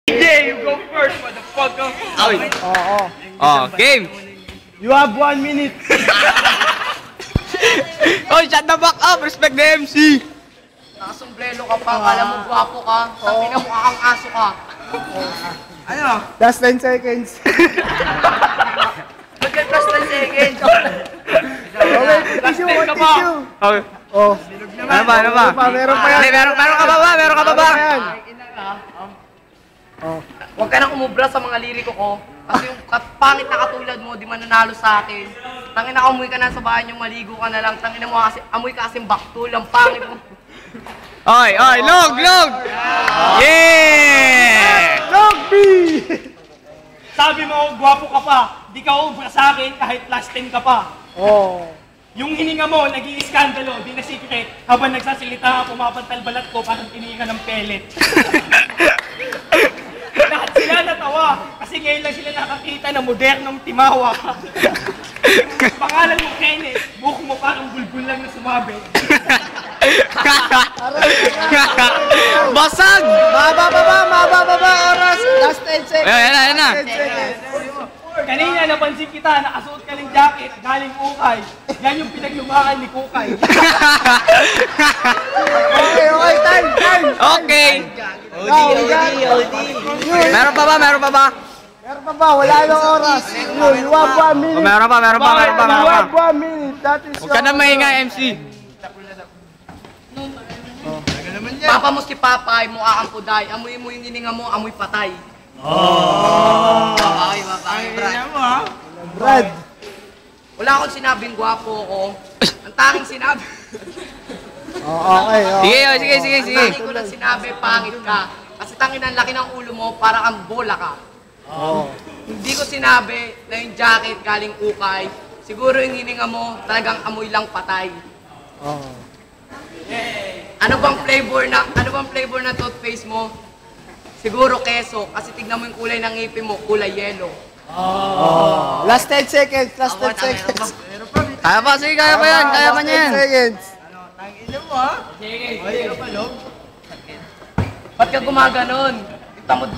DJ, you go first, motherfucker. Game. You have 1 minute. Shut the fuck up. Respect the MC. Nakasombrelo ka pa, kala mo gwapo ka, tangina mo kang aso ka. Ano? Last 10 seconds. Bakit plus 10 seconds? Okay, tissue, one tissue. Okay. Oh. Ano ba? Meron pa yan. Meron ka ba? Meron ka ba? Oh. Huwag ka nang umubra sa mga liriko ko. Kasi yung pangit na katulad mo, di man nanalo sa akin. Tangina, amoy ka na sa bahay yung maligo ka na lang. Tangina mo kasi, amoy ka kasing baktul, ang pangit mo. Oy, log! Yeah! Log B! Sabi mo, gwapo ka pa. Di ka ubra sa akin kahit last 10 ka pa. Oh. Yung hininga mo, nag-i-skandalo, di na secret. Habang nagsasalita, pumapantal balat ko, parang tininga ng pellet. Lahat sila natawa, kasi ngayon lang sila nakakita ng modernong timawa. Pangalan mo, Kenneth, buhok mo parang bulbul lang na sumabi. Basag! Mababa, oras. Last 10 seconds. Ayan na. 10 seconds. Kanina, napansin kita, nakasuot ka ng jacket, galing ukay. Yan yung pinaglumaan ni Kukay. Okay, time. Okay. OD. Meron pa ba? Meron pa ba? Wala nang oras. You have 1 minute. Meron pa. You have 1 minute. That is Huwag ka na maingay, MC. Papa mo si Papay, mukha kang puday. Amoy mo yung hininga mo, amoy patay. Brad. Wala akong sinabing gwapo ako. Ang tanging sinabi... Okay. Sige. Ang tanging ko lang sinabi, pangit ka. Kasi tangin ang laki ng ulo mo, para kang bola ka. Hindi ko sinabi na yung jacket galing ukay. Siguro yung hininga mo, talagang amoy lang patay. Ano bang flavor na toothpaste mo? Siguro keso, kasi tignan mo yung kulay ng ngipin mo, kulay yellow. Last 10 seconds. Last 10 seconds. Kaya pa yan. Kaya pa niya yan. 10 seconds. Ba't ka gumaganon? Yung tamod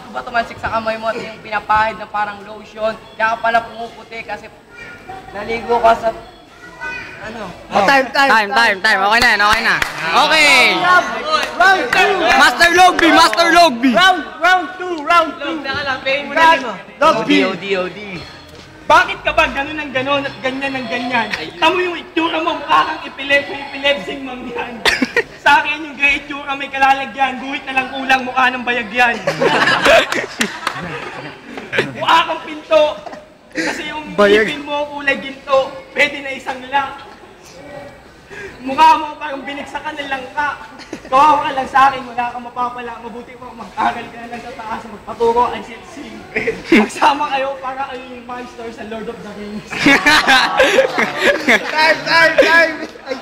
ko ba tumalsik sa kamay mo at yung pinapahid na parang lotion? Kaya ka pala pumuputi kasi naligo ka sa... Time. Okay na. Okay. Round 2. Master Logby. Round 2. Log B. OD. Bakit ka ba ganun ng ganon at ganyan ng ganyan? Tamo yung itsura mo, mukha kang epilepsing mangyan. Sa akin yung gray itsura may kalalagyan, guhit na lang kulang mukha ng bayagyan. Mukha kang pinto, kasi yung ipin mo kulay ginto, pwede na isang lang. Mukha mo parang binigsakan ng langka. Kawawa ka lang sa akin, wala kang mapapala. Mabuti mo mag-aral ka na lang sa taas, magpaturo ang sing. Magsama kayo para kayo yung monster sa Lord of the Rings.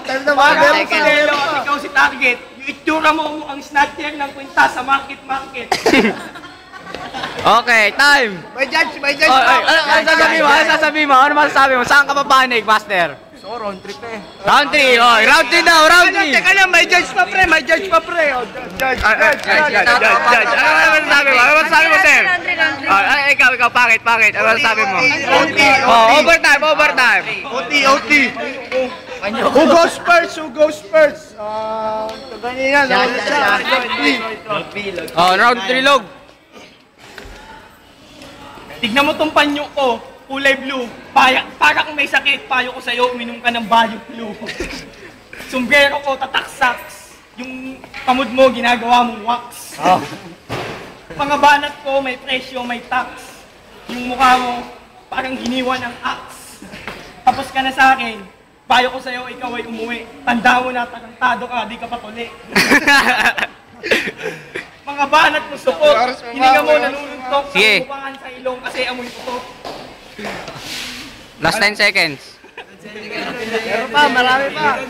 Time na ba? Meron ka lelo at ikaw si Target. Yung itsura mo ang snatcher ng kwinta sa market. Okay, time. May judge. Ano sasabihin mo? Ano masasabi mo? Saan ka papanig, Master? So, round 3 eh. Round 3 daw. Teka lang, may judge pa pre. Judge. Ano masasabi mo, sir? Ikaw, pangit. Ano masasabi mo? Overtime. OT. Who goes first? Ganyan yan. Round 3 log. Tignan mo tong panyo ko, kulay blue. Para kung may sakit, payo ko sa'yo, uminom ka ng Bayo Blue. Sombrero ko, tataksaks. Yung kamod mo, ginagawa mong wax. Mga banat ko, may presyo, may tax. Yung mukha mo, parang hiniwa ng axe. Tapos ka na sa akin, payo ko sa'yo, ikaw ay umuwi. Tanda mo na, tarantado ka, di ka patuli. Mga banat mo supot, hininga mo nanununtok sa Sige. kubangan sa ilong kasi amoy putok. Last 10 seconds. Meron pa, marami pa.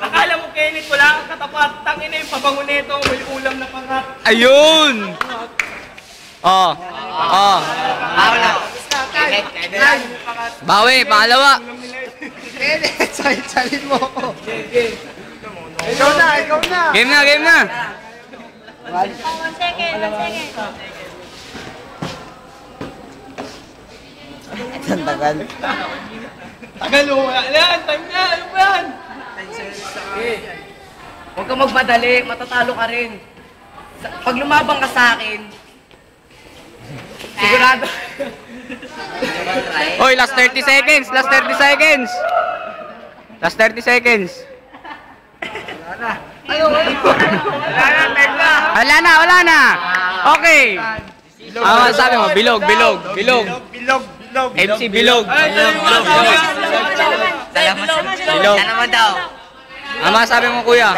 Akala mo, Kenneth, wala kang katapat. Tangin na yung pabango nito, may ulam na pangat. Ayun! Bawi, pangalawa. Kenneth, salin mo ako. Ikaw na. Game na. One. 1 second, 1 second. Ang tagal. Tagal o, wala yan, time na, ano ba yan? Huwag kang magmadali, matatalo ka rin. Pag lumabang ka sa akin, sigurado. Hoy, last 30 seconds! Last 30 seconds! Last 30 seconds! Wala na, wala na! Okay! Ano sabi mo? Bilog, bilog, bilog. Bilog. MC Bilog. Dalaman daw. Ano masabi mo, kuya?